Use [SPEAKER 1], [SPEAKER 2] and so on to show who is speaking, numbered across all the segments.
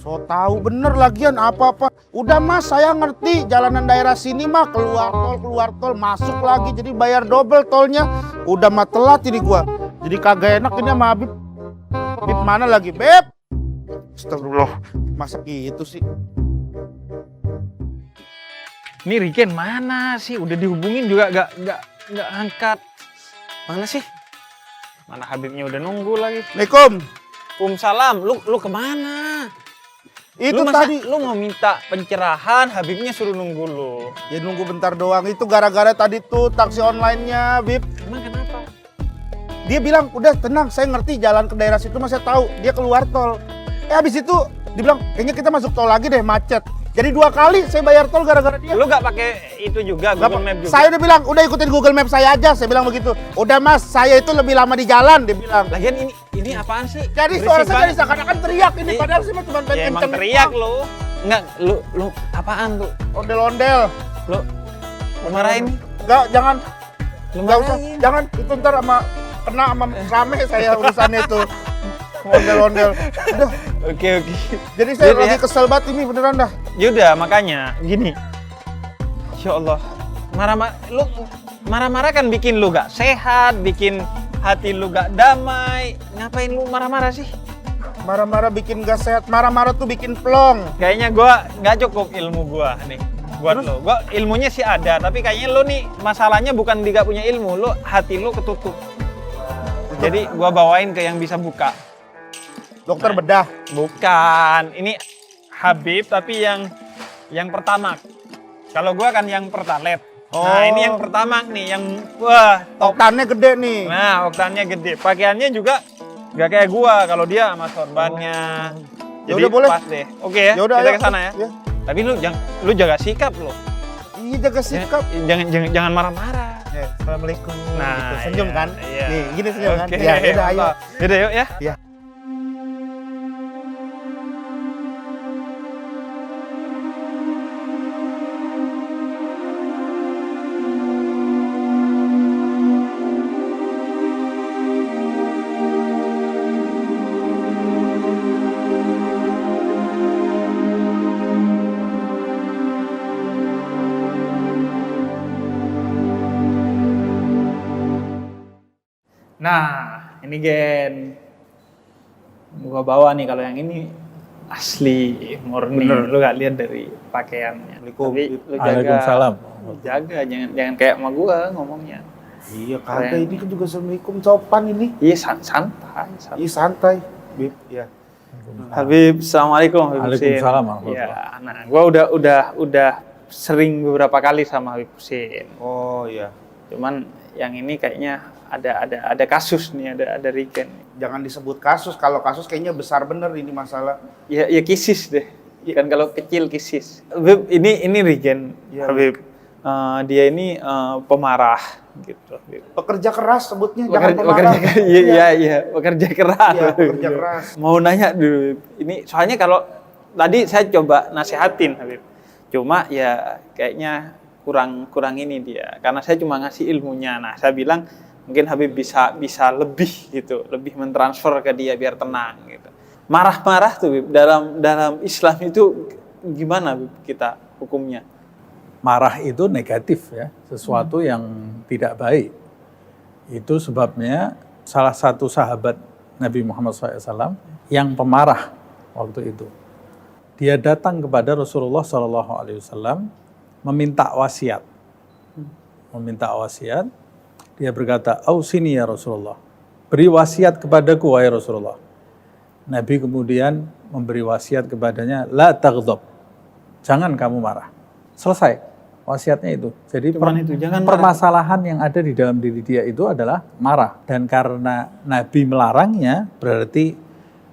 [SPEAKER 1] So tahu bener lagian apa-apa. Udah mas, saya ngerti jalanan daerah sini mah keluar tol masuk lagi jadi bayar double tolnya. Udah mah telat ini gua. Jadi kagak enak ini sama Habib. Habib mana lagi, Beb? Astagfirullah, masa gitu sih?
[SPEAKER 2] Ini Riken mana sih? Udah dihubungin juga nggak angkat. Mana sih? Mana Habibnya udah nunggu lagi.
[SPEAKER 1] Assalamualaikum.
[SPEAKER 2] Waalaikumsalam. Lu kemana?
[SPEAKER 1] Itu tadi
[SPEAKER 2] lu mau minta pencerahan, Habibnya suruh nunggu lu.
[SPEAKER 1] ya nunggu bentar doang. Itu gara-gara tadi tuh taksi online-nya, Bib.
[SPEAKER 2] Emang kenapa?
[SPEAKER 1] Dia bilang, udah tenang, saya ngerti jalan ke daerah situ, mas saya tahu. Dia keluar tol. Habis itu dia bilang, kayaknya kita masuk tol lagi deh, macet. Jadi 2 kali saya bayar tol gara-gara dia.
[SPEAKER 2] Lu gak pakai itu juga, Google Map juga?
[SPEAKER 1] Saya udah bilang, udah ikutin Google Map saya aja. Saya bilang begitu. Udah mas, saya itu lebih lama di jalan, dia bilang.
[SPEAKER 2] Lagian ini apaan sih?
[SPEAKER 1] Jadi
[SPEAKER 2] Berisik
[SPEAKER 1] suara saya
[SPEAKER 2] banget.
[SPEAKER 1] jadi seakan-akan teriak ini. Padahal sih cuma pengen
[SPEAKER 2] Ya emang
[SPEAKER 1] kenceng.
[SPEAKER 2] teriak lu. Enggak, lu apaan tuh?
[SPEAKER 1] Ondel-ondel.
[SPEAKER 2] Lu marahin?
[SPEAKER 1] Enggak, jangan.
[SPEAKER 2] Lu
[SPEAKER 1] Enggak usah,
[SPEAKER 2] marahin?
[SPEAKER 1] jangan. Itu ntar kena sama rame saya urusannya itu. Ondel-ondel. Udah.
[SPEAKER 2] Oke.
[SPEAKER 1] Jadi saya
[SPEAKER 2] Jadi
[SPEAKER 1] lagi
[SPEAKER 2] ya.
[SPEAKER 1] kesel banget ini beneran dah.
[SPEAKER 2] Yaudah, makanya gini. Insya Allah, lu marah-marah kan bikin lu gak sehat, bikin hati lu gak damai. Ngapain lu marah-marah sih?
[SPEAKER 1] Marah-marah bikin gak sehat, marah-marah tuh bikin plong.
[SPEAKER 2] Kayaknya gua nggak cukup ilmu gua nih buat lo. Gua ilmunya sih ada, tapi kayaknya lu nih masalahnya bukan di gak punya ilmu, lu hati lu ketutup. Jadi gua bawain ke yang bisa buka.
[SPEAKER 1] Dokter bedah.
[SPEAKER 2] Bukan, ini Habib tapi yang pertama. Kalau gua kan yang pertalet. Nah, ini yang pertama nih, yang wah top.
[SPEAKER 1] Oktannya gede nih.
[SPEAKER 2] Nah, oktannya gede. Pakaiannya juga nggak kayak gua. Kalau dia sama sorbannya. Jadi
[SPEAKER 1] Yaudah, boleh.
[SPEAKER 2] pas deh. Oke ya,
[SPEAKER 1] Yaudah,
[SPEAKER 2] kita
[SPEAKER 1] ayo.
[SPEAKER 2] ke sana ya.
[SPEAKER 1] Ya.
[SPEAKER 2] Tapi lu jaga sikap lo.
[SPEAKER 1] Iya jaga sikap.
[SPEAKER 2] Jangan marah-marah.
[SPEAKER 1] Assalamualaikum.
[SPEAKER 2] Nah,
[SPEAKER 1] gitu. Senyum
[SPEAKER 2] iya,
[SPEAKER 1] kan?
[SPEAKER 2] iya.
[SPEAKER 1] Nih, gini senyum kan?
[SPEAKER 2] Oke,
[SPEAKER 1] Ya, udah ayo.
[SPEAKER 2] mantap. Yaudah yuk ya.
[SPEAKER 1] Ya.
[SPEAKER 2] Nah, ini Gen. Gua bawa nih, kalau yang ini asli murni.
[SPEAKER 1] Bener.
[SPEAKER 2] Lu gak lihat dari pakaiannya. Tapi lu
[SPEAKER 3] Waalaikumsalam.
[SPEAKER 2] jaga jangan kayak sama gua ngomongnya.
[SPEAKER 1] Iya kagak, ini kan juga Assalamualaikum sopan ini.
[SPEAKER 2] Iya santai.
[SPEAKER 1] Iya santai. Bib, ya.
[SPEAKER 2] Habib, assalamualaikum. Habib Husin.
[SPEAKER 3] Waalaikumsalam.
[SPEAKER 2] Ya, nah, gua udah sering beberapa kali sama Habib Husin.
[SPEAKER 1] Oh iya.
[SPEAKER 2] Cuman yang ini kayaknya ada kasus nih, ada Riken.
[SPEAKER 1] Jangan disebut kasus, kalau kasus kayaknya besar bener ini masalah.
[SPEAKER 2] Ya kisis deh. Kan kalau kecil kisis. Habib, ini Riken.
[SPEAKER 1] Ya,
[SPEAKER 2] Habib. Dia ini pemarah gitu. Habib.
[SPEAKER 1] Pekerja keras sebutnya, jangan pemarah.
[SPEAKER 2] Pekerja keras.
[SPEAKER 1] Iya, pekerja keras.
[SPEAKER 2] Mau nanya dulu, ini soalnya kalau tadi saya coba nasehatin Habib, cuma ya kayaknya kurang ini dia, karena saya cuma ngasih ilmunya. Nah, saya bilang mungkin Habib bisa lebih gitu, lebih mentransfer ke dia biar tenang gitu. Marah-marah tuh Habib, dalam Islam itu gimana Habib kita hukumnya?
[SPEAKER 3] Marah itu negatif ya, sesuatu yang tidak baik. Itu sebabnya salah satu sahabat Nabi Muhammad SAW yang pemarah waktu itu. Dia datang kepada Rasulullah SAW meminta wasiat. Dia berkata, "Ausini ya Rasulullah, beri wasiat kepadaku wahai Rasulullah." Nabi kemudian memberi wasiat kepadanya, "La taghdab." Jangan kamu marah. Selesai. Wasiatnya itu. Jadi
[SPEAKER 2] Jangan
[SPEAKER 3] permasalahan yang ada di dalam diri dia itu adalah marah. Dan karena Nabi melarangnya, berarti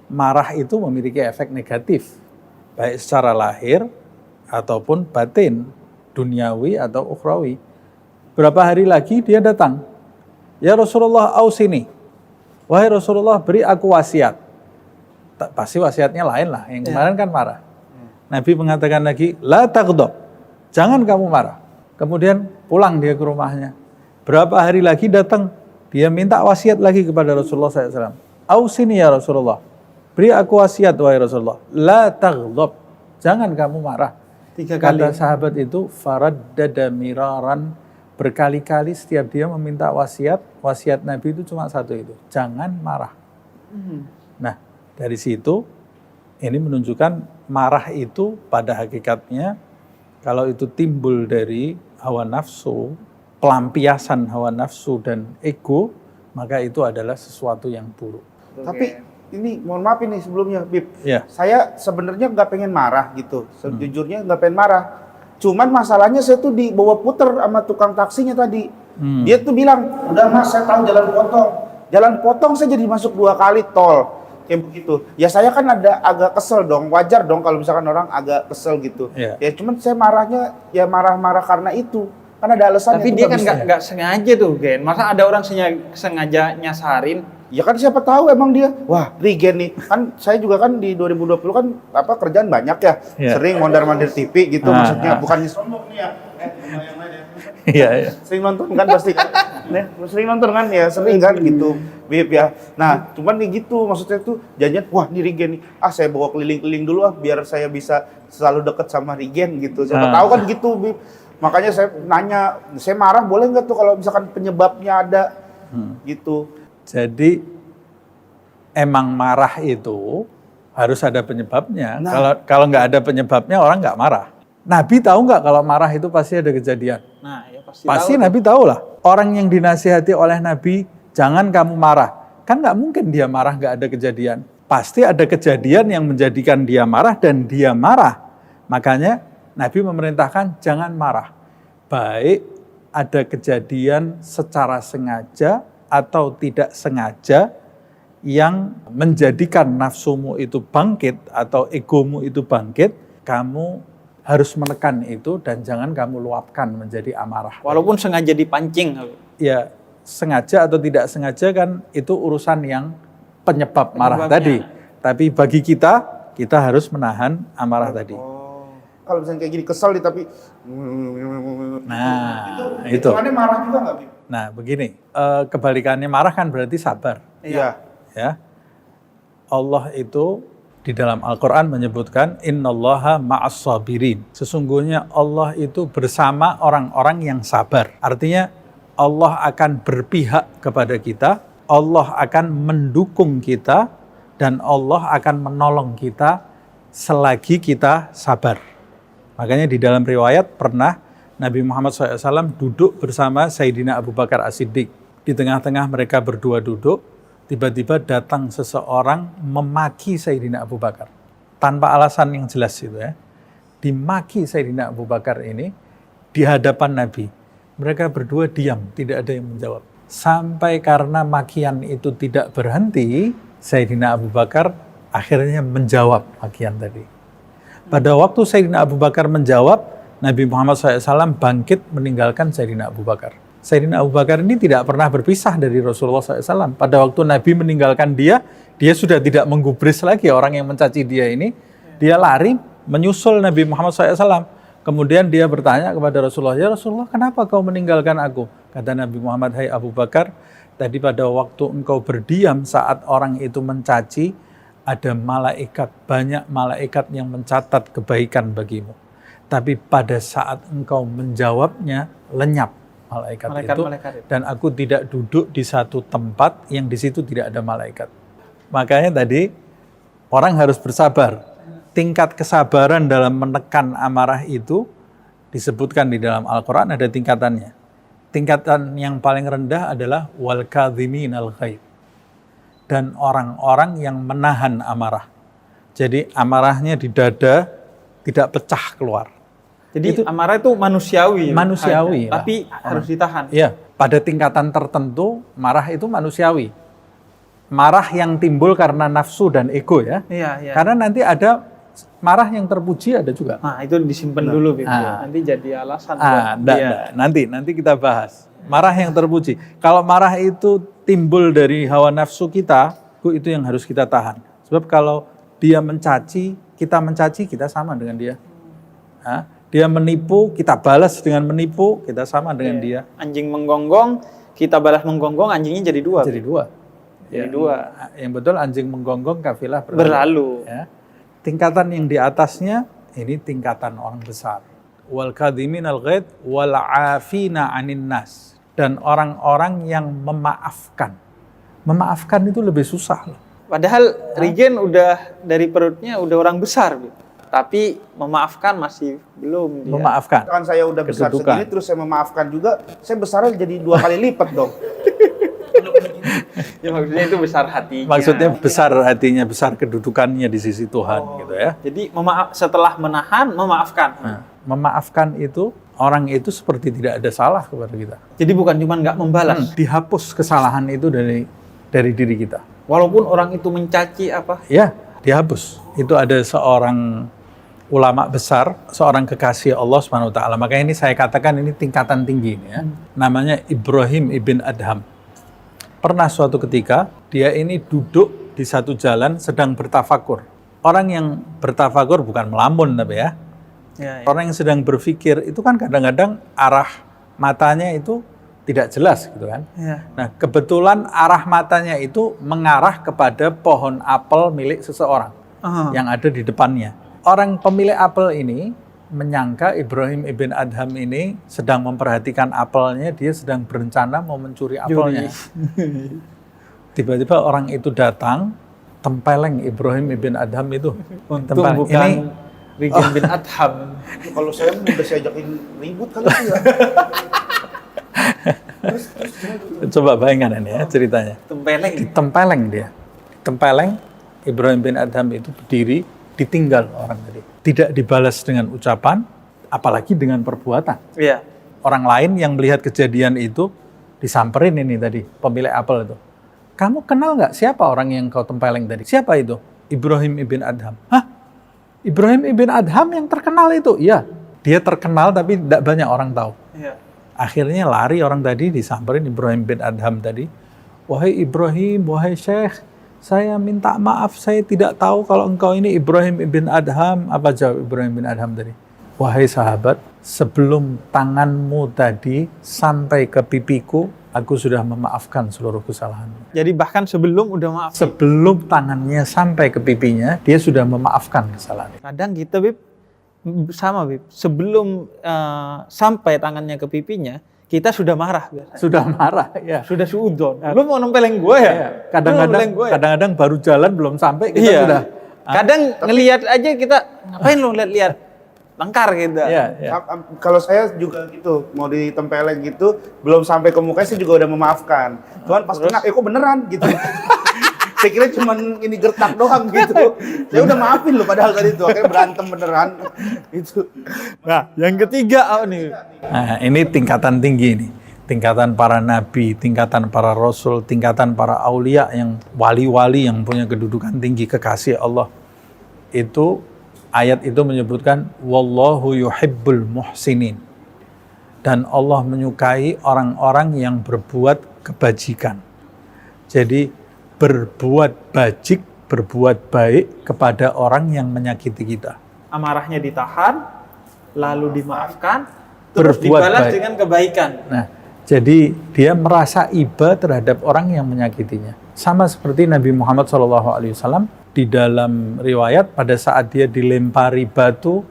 [SPEAKER 3] marah itu memiliki efek negatif. Baik secara lahir ataupun batin, duniawi atau ukhrawi. Berapa hari lagi dia datang. "Ya Rasulullah, ausini." Wahai Rasulullah, beri aku wasiat. Pasti wasiatnya lain lah. Yang kemarin kan marah. Nabi mengatakan lagi, "La taghdab." Jangan kamu marah. Kemudian pulang dia ke rumahnya. Berapa hari lagi datang, dia minta wasiat lagi kepada Rasulullah SAW. ausini ya Rasulullah. Beri aku wasiat wahai Rasulullah. La taghdab. Jangan kamu marah.
[SPEAKER 2] 3 kali.
[SPEAKER 3] Kata sahabat itu faraddada miraran, berkali-kali setiap dia meminta wasiat Nabi itu cuma satu itu, jangan marah. Nah, dari situ ini menunjukkan marah itu pada hakikatnya kalau itu timbul dari hawa nafsu, pelampiasan hawa nafsu dan ego, maka itu adalah sesuatu yang buruk.
[SPEAKER 1] Tapi ini mohon maaf ini sebelumnya, Bib.
[SPEAKER 3] Ya.
[SPEAKER 1] Saya sebenarnya nggak pengen marah gitu. Sejujurnya nggak pengen marah. Cuman masalahnya saya tuh dibawa puter sama tukang taksinya tadi. Dia tuh bilang, udah Mas saya tahu jalan potong. Jalan potong saya jadi masuk 2 kali tol. Kayak begitu. Ya saya kan ada agak kesel dong. Wajar dong kalau misalkan orang agak kesel gitu.
[SPEAKER 3] Ya.
[SPEAKER 1] Ya cuman saya marahnya ya marah-marah karena itu. Kan ada alasannya.
[SPEAKER 2] Tapi
[SPEAKER 1] itu
[SPEAKER 2] dia
[SPEAKER 1] nggak
[SPEAKER 2] kan
[SPEAKER 1] bisa.
[SPEAKER 2] nggak sengaja tuh, Gen. Masa ada orang sengaja nyasarin?
[SPEAKER 1] Ya kan siapa tahu emang dia, wah Regen nih, kan saya juga kan di 2020 kan apa kerjaan banyak ya,
[SPEAKER 3] Iya.
[SPEAKER 1] sering mondar-mandir TV gitu maksudnya, bukannya sombong nih ya, yang lain ya.
[SPEAKER 3] Iya, iya.
[SPEAKER 1] Sering nonton kan pasti kan, sering nonton kan ya, sering kan gitu, Bib ya. Nah cuman nih gitu, maksudnya tuh janjian, wah nih Regen nih, saya bawa keliling-keliling dulu biar saya bisa selalu deket sama Regen gitu, siapa tahu kan gitu Bib. Makanya saya nanya, saya marah boleh nggak tuh kalau misalkan penyebabnya ada gitu.
[SPEAKER 3] Jadi emang marah itu harus ada penyebabnya. Kalau nggak ada penyebabnya orang nggak marah. Nabi tahu nggak kalau marah itu pasti ada kejadian?
[SPEAKER 2] Nah, ya pasti
[SPEAKER 3] Pasti
[SPEAKER 2] tahu.
[SPEAKER 3] Nabi tahu lah. Orang yang dinasihati oleh Nabi, jangan kamu marah. Kan nggak mungkin dia marah nggak ada kejadian. Pasti ada kejadian yang menjadikan dia marah dan dia marah. Makanya Nabi memerintahkan jangan marah. Baik ada kejadian secara sengaja atau tidak sengaja yang menjadikan nafsumu itu bangkit atau egomu itu bangkit, kamu harus menekan itu dan jangan kamu luapkan menjadi amarah.
[SPEAKER 2] Walaupun sengaja dipancing.
[SPEAKER 3] Ya, sengaja atau tidak sengaja kan itu urusan yang penyebab marah tadi. Tapi bagi kita harus menahan amarah tadi.
[SPEAKER 1] Kalau misalnya kayak gini kesel nih tapi
[SPEAKER 3] Nah, itu.
[SPEAKER 1] hitungannya marah juga nggak, Bib?
[SPEAKER 3] Nah, begini, kebalikannya marah kan berarti sabar.
[SPEAKER 1] Iya.
[SPEAKER 3] Ya, Allah itu di dalam Al-Quran menyebutkan innallaha ma'as sabirin. Sesungguhnya Allah itu bersama orang-orang yang sabar. Artinya Allah akan berpihak kepada kita, Allah akan mendukung kita, dan Allah akan menolong kita selagi kita sabar. Makanya di dalam riwayat pernah Nabi Muhammad SAW duduk bersama Sayyidina Abu Bakar As-Siddiq. Di tengah-tengah mereka berdua duduk, tiba-tiba datang seseorang memaki Sayyidina Abu Bakar. Tanpa alasan yang jelas itu ya. Dimaki Sayyidina Abu Bakar ini di hadapan Nabi. Mereka berdua diam, tidak ada yang menjawab. Sampai karena makian itu tidak berhenti, Sayyidina Abu Bakar akhirnya menjawab makian tadi. Pada waktu Sayyidina Abu Bakar menjawab, Nabi Muhammad SAW bangkit meninggalkan Sayyidina Abu Bakar. Sayyidina Abu Bakar ini tidak pernah berpisah dari Rasulullah SAW. Pada waktu Nabi meninggalkan dia sudah tidak menggubris lagi orang yang mencaci dia ini. Dia lari menyusul Nabi Muhammad SAW. Kemudian dia bertanya kepada Rasulullah, ya Rasulullah kenapa kau meninggalkan aku? Kata Nabi Muhammad, hai Abu Bakar, tadi pada waktu engkau berdiam saat orang itu mencaci, ada malaikat, banyak malaikat yang mencatat kebaikan bagimu. Tapi pada saat engkau menjawabnya, lenyap malaikat itu. Dan aku tidak duduk di satu tempat yang di situ tidak ada malaikat. Makanya tadi, orang harus bersabar. Tingkat kesabaran dalam menekan amarah itu, disebutkan di dalam Al-Quran ada tingkatannya. Tingkatan yang paling rendah adalah wal kadhiminal ghaidh. Dan orang-orang yang menahan amarah. Jadi amarahnya di dada tidak pecah keluar.
[SPEAKER 2] Jadi itu, amarah itu manusiawi.
[SPEAKER 3] Manusiawi.
[SPEAKER 2] Tapi harus ditahan.
[SPEAKER 3] Iya, pada tingkatan tertentu marah itu manusiawi. Marah yang timbul karena nafsu dan ego ya.
[SPEAKER 2] Iya.
[SPEAKER 3] Karena nanti ada marah yang terpuji ada juga.
[SPEAKER 2] Nah, itu disimpan dulu, Bib. Nanti jadi alasan.
[SPEAKER 3] Nanti kita bahas. Marah yang terpuji. Kalau marah itu timbul dari hawa nafsu kita, itu yang harus kita tahan. Sebab kalau dia mencaci, kita sama dengan dia. Dia menipu, kita balas dengan menipu, kita sama dengan dia.
[SPEAKER 2] Anjing menggonggong, kita balas menggonggong, anjingnya jadi 2.
[SPEAKER 3] Jadi 2.
[SPEAKER 2] Ini dua.
[SPEAKER 3] Yang betul anjing menggonggong, kafilah
[SPEAKER 2] Berlalu.
[SPEAKER 3] Ya. Tingkatan yang di atasnya ini tingkatan orang besar. Wal kadhiminal ghaidh wal 'afina 'anil nas. Dan orang-orang yang memaafkan. Memaafkan itu lebih susah loh.
[SPEAKER 2] Padahal Regen udah dari perutnya udah orang besar, Bib. Tapi memaafkan masih belum dia.
[SPEAKER 3] Memaafkan.
[SPEAKER 1] Kan saya udah besar
[SPEAKER 3] Kedudukan.
[SPEAKER 1] segini terus saya memaafkan juga, saya besarnya jadi 2 kali lipat dong.
[SPEAKER 2] Ya maksudnya itu besar hatinya.
[SPEAKER 3] Maksudnya besar hatinya, besar kedudukannya di sisi Tuhan gitu ya.
[SPEAKER 2] Jadi setelah menahan, memaafkan.
[SPEAKER 3] Nah, memaafkan itu, orang itu seperti tidak ada salah kepada kita.
[SPEAKER 2] Jadi bukan cuma nggak membalas.
[SPEAKER 3] Dihapus kesalahan itu dari diri kita.
[SPEAKER 2] Walaupun orang itu mencaci apa?
[SPEAKER 3] Ya, dihapus. Itu ada seorang ulama besar, seorang kekasih Allah Subhanahu wa taala. Makanya ini saya katakan ini tingkatan tinggi ini ya. Namanya Ibrahim ibn Adham. Pernah suatu ketika dia ini duduk di satu jalan sedang bertafakur. Orang yang bertafakur bukan melamun tapi ya.
[SPEAKER 2] Ya.
[SPEAKER 3] Orang yang sedang berpikir itu kan kadang-kadang arah matanya itu tidak jelas gitu kan.
[SPEAKER 2] Ya.
[SPEAKER 3] Nah, kebetulan arah matanya itu mengarah kepada pohon apel milik seseorang yang ada di depannya. Orang pemilik apel ini menyangka Ibrahim ibn Adham ini sedang memperhatikan apelnya, dia sedang berencana mau mencuri apelnya. Tiba-tiba orang itu datang, tempeleng Ibrahim ibn Adham itu.
[SPEAKER 2] Untung bukan
[SPEAKER 3] Ini
[SPEAKER 2] Regen bin Adham.
[SPEAKER 1] Kalau saya udah saya ajakin ribut kali ya.
[SPEAKER 3] coba bayangkan ini ya ceritanya.
[SPEAKER 2] Tempeleng.
[SPEAKER 3] Ditempeleng dia. Tempeleng, Ibrahim bin Adham itu berdiri, ditinggal orang tadi. Tidak dibalas dengan ucapan, apalagi dengan perbuatan.
[SPEAKER 2] Iya.
[SPEAKER 3] Orang lain yang melihat kejadian itu, disamperin ini tadi, pemilik apel itu. Kamu kenal nggak siapa orang yang kau tempeleng tadi? Siapa itu? Ibrahim ibn Adham. Hah? Ibrahim ibn Adham yang terkenal itu? Iya. Dia terkenal tapi tidak banyak orang tahu.
[SPEAKER 2] Iya.
[SPEAKER 3] Akhirnya lari orang tadi, disamperin Ibrahim bin Adham tadi. Wahai Ibrahim, wahai Syekh, saya minta maaf, saya tidak tahu kalau engkau ini Ibrahim ibn Adham. Apa jawab Ibrahim bin Adham tadi? Wahai sahabat, sebelum tanganmu tadi sampai ke pipiku, aku sudah memaafkan seluruh kesalahanmu.
[SPEAKER 2] Jadi bahkan sebelum udah maaf.
[SPEAKER 3] Sebelum tangannya sampai ke pipinya, dia sudah memaafkan kesalahannya.
[SPEAKER 2] Kadang kita, Bib, sama, Bib. Sebelum sampai tangannya ke pipinya, kita sudah marah biasanya.
[SPEAKER 3] Sudah marah, ya.
[SPEAKER 2] Sudah suudon. Lu mau nempeleng gue ya?
[SPEAKER 3] Iya. Kadang-kadang baru jalan belum sampai kita
[SPEAKER 2] Iya.
[SPEAKER 3] sudah.
[SPEAKER 2] Kadang ngelihat aja kita, ngapain lu lihat-lihat? Lengkar kita.
[SPEAKER 3] Iya, iya.
[SPEAKER 1] Kalau saya juga gitu, mau ditempeleng gitu, belum sampai ke mukanya saya juga udah memaafkan. Cuman pas kena, kok beneran gitu. Saya kira cuman ini gertak doang gitu. Saya udah maafin loh padahal tadi itu, akhirnya berantem beneran. Itu.
[SPEAKER 2] Nah, yang ketiga apa nih?
[SPEAKER 3] Nah, ini tingkatan tinggi nih. Tingkatan para nabi, tingkatan para rasul, tingkatan para aulia yang wali-wali yang punya kedudukan tinggi, kekasih Allah. Itu ayat itu menyebutkan wallahu yuhibbul muhsinin. Dan Allah menyukai orang-orang yang berbuat kebajikan. Jadi berbuat bajik, berbuat baik kepada orang yang menyakiti kita.
[SPEAKER 2] Amarahnya ditahan, lalu dimaafkan, terus
[SPEAKER 3] Berbuat
[SPEAKER 2] dibalas
[SPEAKER 3] baik.
[SPEAKER 2] dengan kebaikan.
[SPEAKER 3] Nah, jadi dia merasa iba terhadap orang yang menyakitinya. Sama seperti Nabi Muhammad SAW di dalam riwayat pada saat dia dilempari batu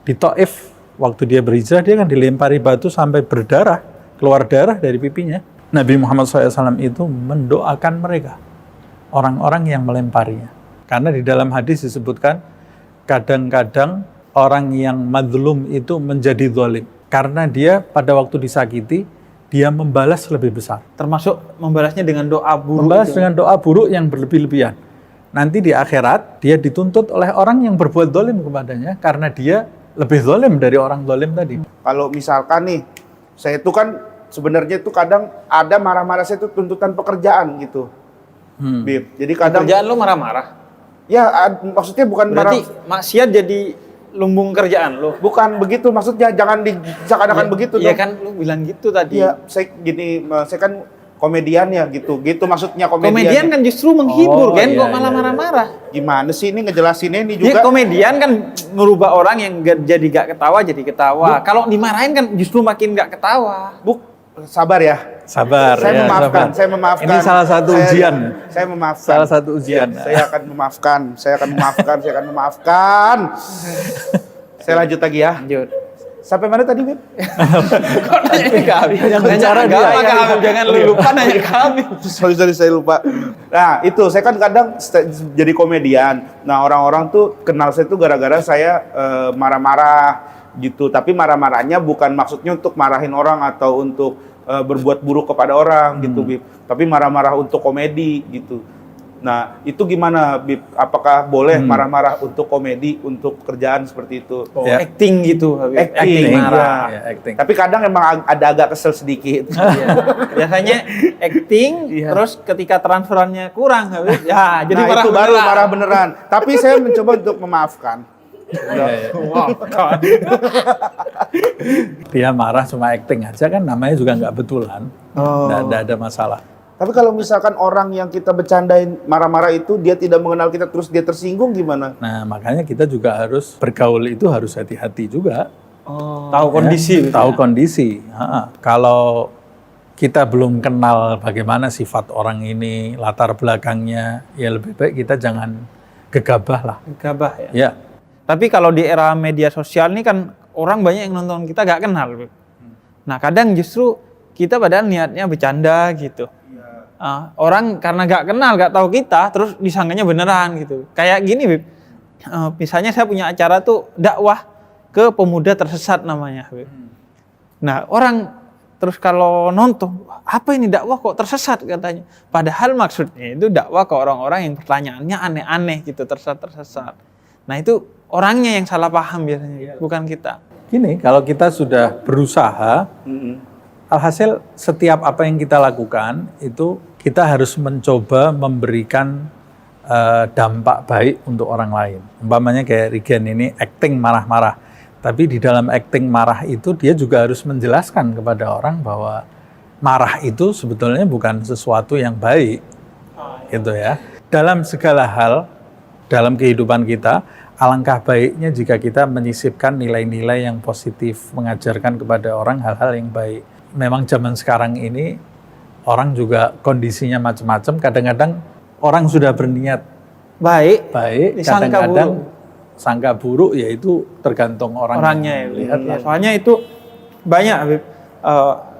[SPEAKER 3] di Taif, waktu dia berhijrah dia kan dilempari batu sampai berdarah, keluar darah dari pipinya. Nabi Muhammad SAW itu mendoakan mereka, orang-orang yang melemparinya. Karena di dalam hadis disebutkan kadang-kadang orang yang madlum itu menjadi zalim. Karena dia pada waktu disakiti, dia membalas lebih besar.
[SPEAKER 2] Termasuk membalasnya dengan doa buruk.
[SPEAKER 3] Membalas
[SPEAKER 2] itu.
[SPEAKER 3] dengan doa buruk yang berlebih-lebihan. Nanti di akhirat, dia dituntut oleh orang yang berbuat zalim kepadanya, karena dia lebih zalim dari orang zalim tadi.
[SPEAKER 1] Kalau misalkan nih, saya itu kan sebenarnya itu kadang ada marah-marah saya itu tuntutan pekerjaan gitu. Bib. Jadi kadang
[SPEAKER 2] Kerjaan lu marah-marah.
[SPEAKER 1] ya maksudnya bukan
[SPEAKER 2] Berarti
[SPEAKER 1] marah,
[SPEAKER 2] maksiat jadi lumbung kerjaan lu.
[SPEAKER 1] bukan begitu maksudnya, jangan seakan-akan begitu
[SPEAKER 2] Iya
[SPEAKER 1] dong.
[SPEAKER 2] kan lu bilang gitu tadi.
[SPEAKER 1] Iya, saya kan komedian ya gitu maksudnya
[SPEAKER 2] Komedian kan justru menghibur
[SPEAKER 3] Oh,
[SPEAKER 2] kan,
[SPEAKER 3] iya,
[SPEAKER 2] kok malah
[SPEAKER 3] iya.
[SPEAKER 2] marah-marah.
[SPEAKER 1] Gimana sih ini ngejelasinnya ini
[SPEAKER 2] Ya,
[SPEAKER 1] juga?
[SPEAKER 2] komedian kan merubah orang yang jadi gak ketawa jadi ketawa. Kalau dimarahin kan justru makin gak ketawa.
[SPEAKER 1] Sabar ya.
[SPEAKER 3] Sabar.
[SPEAKER 1] Saya
[SPEAKER 3] ya,
[SPEAKER 1] memaafkan,
[SPEAKER 3] sabar.
[SPEAKER 1] saya memaafkan.
[SPEAKER 3] Ini salah satu ujian.
[SPEAKER 1] Saya memaafkan.
[SPEAKER 3] Salah satu ujian.
[SPEAKER 1] Ya, saya akan memaafkan. Saya akan memaafkan. Saya akan memaafkan. Saya lanjut lagi ya.
[SPEAKER 2] Lanjut.
[SPEAKER 1] Sampai mana tadi, Beb?
[SPEAKER 2] Kok nanya ke Habib?
[SPEAKER 3] Yang
[SPEAKER 2] Nanya
[SPEAKER 3] bicara
[SPEAKER 2] agama
[SPEAKER 3] dia,
[SPEAKER 2] ke
[SPEAKER 3] ya.
[SPEAKER 2] Habib, jangan lu lupa nanya ke Habib.
[SPEAKER 1] Sorry, saya lupa. Nah, itu saya kan kadang jadi komedian. Nah, orang-orang tuh kenal saya tuh gara-gara saya marah-marah gitu. Tapi marah-marahnya bukan maksudnya untuk marahin orang atau untuk berbuat buruk kepada orang gitu, Bib. Tapi marah-marah untuk komedi gitu. Nah, itu gimana, Bib? Apakah boleh marah-marah untuk komedi, untuk kerjaan seperti itu?
[SPEAKER 2] Oh,
[SPEAKER 3] Ya.
[SPEAKER 2] acting gitu Habib.
[SPEAKER 1] Acting,
[SPEAKER 2] marah.
[SPEAKER 3] Ya, acting.
[SPEAKER 1] Tapi kadang emang ada agak kesel sedikit.
[SPEAKER 2] Iya. Biasanya acting,
[SPEAKER 1] Iya.
[SPEAKER 2] terus ketika transferannya kurang Habib, ya jadi
[SPEAKER 1] Nah,
[SPEAKER 2] marah
[SPEAKER 1] itu baru
[SPEAKER 2] beneran.
[SPEAKER 1] marah beneran. Tapi saya mencoba untuk memaafkan.
[SPEAKER 3] Dia marah cuma acting aja kan, namanya juga nggak betulan. Nggak ada masalah.
[SPEAKER 1] Tapi kalau misalkan orang yang kita bercandain marah-marah itu dia tidak mengenal kita terus dia tersinggung gimana?
[SPEAKER 3] Nah, makanya kita juga harus bergaul itu harus hati-hati juga.
[SPEAKER 2] Tahu kondisi.
[SPEAKER 3] Ya, tahu kondisi. Kalau kita belum kenal bagaimana sifat orang ini, latar belakangnya, ya lebih baik kita jangan gegabah lah.
[SPEAKER 2] Gabah ya.
[SPEAKER 3] Ya,
[SPEAKER 2] Tapi kalau di era media sosial ini kan orang banyak yang nonton kita gak kenal. Beb. Nah kadang justru kita padahal niatnya bercanda gitu. Orang karena gak kenal, gak tahu kita, terus disangkanya beneran gitu. Kayak gini, Beb. Misalnya saya punya acara tuh dakwah ke pemuda tersesat namanya, Beb. Nah orang terus kalau nonton, apa ini dakwah kok tersesat katanya. Padahal maksudnya itu dakwah ke orang-orang yang pertanyaannya aneh-aneh gitu, tersesat. Nah itu orangnya yang salah paham biasanya, bukan kita.
[SPEAKER 3] gini, kalau kita sudah berusaha, alhasil setiap apa yang kita lakukan itu kita harus mencoba memberikan dampak baik untuk orang lain. Umpamanya kayak Regen ini acting marah-marah, tapi di dalam acting marah itu dia juga harus menjelaskan kepada orang bahwa marah itu sebetulnya bukan sesuatu yang baik, gitu ya. Dalam segala hal dalam kehidupan kita, alangkah baiknya jika kita menyisipkan nilai-nilai yang positif, mengajarkan kepada orang hal-hal yang baik. Memang zaman sekarang ini orang juga kondisinya macam-macam. Kadang-kadang orang sudah berniat
[SPEAKER 2] Baik, disangka
[SPEAKER 3] kadang-kadang
[SPEAKER 2] buruk.
[SPEAKER 3] sangka buruk, yaitu tergantung
[SPEAKER 2] Orangnya ya.
[SPEAKER 3] lihat.
[SPEAKER 2] Ya, soalnya itu banyak, Habib.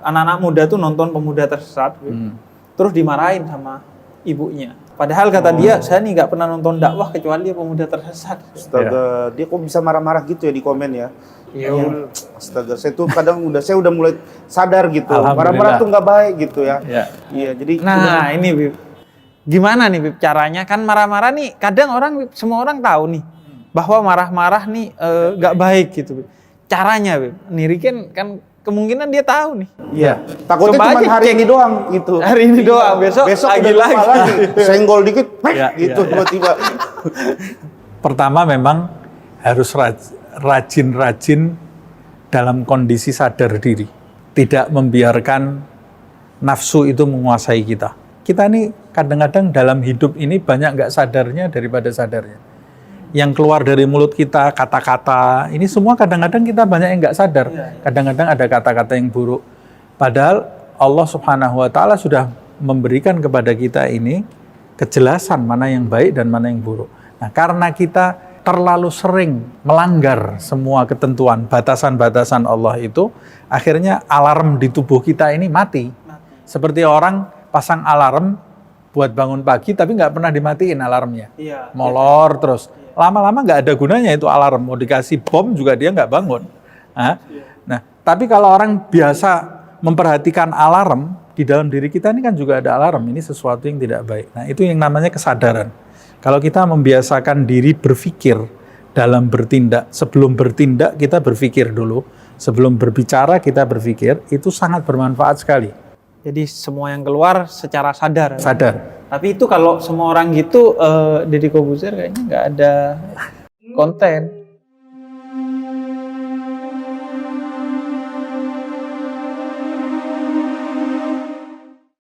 [SPEAKER 2] Anak-anak muda tuh nonton pemuda tersesat, Habib. Terus dimarahin sama ibunya. Padahal kata dia, saya nih nggak pernah nonton dakwah kecuali dia pemuda tersesat.
[SPEAKER 1] Astaga, dia kok bisa marah-marah gitu ya di komen ya?
[SPEAKER 2] Iya.
[SPEAKER 1] Astaga, saya tuh kadang saya udah mulai sadar gitu.
[SPEAKER 3] Alhamdulillah.
[SPEAKER 1] Marah-marah tuh nggak baik gitu ya.
[SPEAKER 3] Ya.
[SPEAKER 1] Iya, jadi
[SPEAKER 2] Nah ini Bib, gimana nih Bib caranya? Kan marah-marah nih, kadang orang Bib, semua orang tahu nih bahwa marah-marah nih nggak baik gitu Bib. Caranya Bib, nih Riken kan kemungkinan dia tahu nih.
[SPEAKER 1] iya. Takutnya
[SPEAKER 2] Coba
[SPEAKER 1] cuma
[SPEAKER 2] aja
[SPEAKER 1] hari
[SPEAKER 2] cek.
[SPEAKER 1] ini doang gitu.
[SPEAKER 2] Hari ini doang, besok
[SPEAKER 1] udah
[SPEAKER 2] lagi.
[SPEAKER 1] lupa lagi. Senggol dikit,
[SPEAKER 3] Ya,
[SPEAKER 1] gitu
[SPEAKER 3] ya, ya.
[SPEAKER 1] tiba-tiba.
[SPEAKER 3] Pertama memang harus rajin-rajin dalam kondisi sadar diri. Tidak membiarkan nafsu itu menguasai kita. Kita ini kadang-kadang dalam hidup ini banyak nggak sadarnya daripada sadarnya. Yang keluar dari mulut kita, kata-kata, ini semua kadang-kadang kita banyak yang nggak sadar. Kadang-kadang ada kata-kata yang buruk. Padahal Allah Subhanahu wa Ta'ala sudah memberikan kepada kita ini kejelasan mana yang baik dan mana yang buruk. Nah, karena kita terlalu sering melanggar semua ketentuan, batasan-batasan Allah itu, akhirnya alarm di tubuh kita ini mati. Seperti orang pasang alarm buat bangun pagi, tapi nggak pernah dimatiin alarmnya.
[SPEAKER 2] Iya.
[SPEAKER 3] Molor terus. Lama-lama nggak ada gunanya itu alarm. Mau dikasih bom juga dia nggak bangun. Nah, tapi kalau orang biasa memperhatikan alarm, di dalam diri kita ini kan juga ada alarm. Ini sesuatu yang tidak baik. Nah, itu yang namanya kesadaran. Kalau kita membiasakan diri berpikir dalam bertindak, sebelum bertindak kita berpikir dulu, sebelum berbicara kita berpikir, itu sangat bermanfaat sekali.
[SPEAKER 2] Jadi semua yang keluar secara sadar.
[SPEAKER 3] Sadar.
[SPEAKER 2] Tapi itu kalau semua orang gitu, Deddy Kobuzer kayaknya nggak ada konten.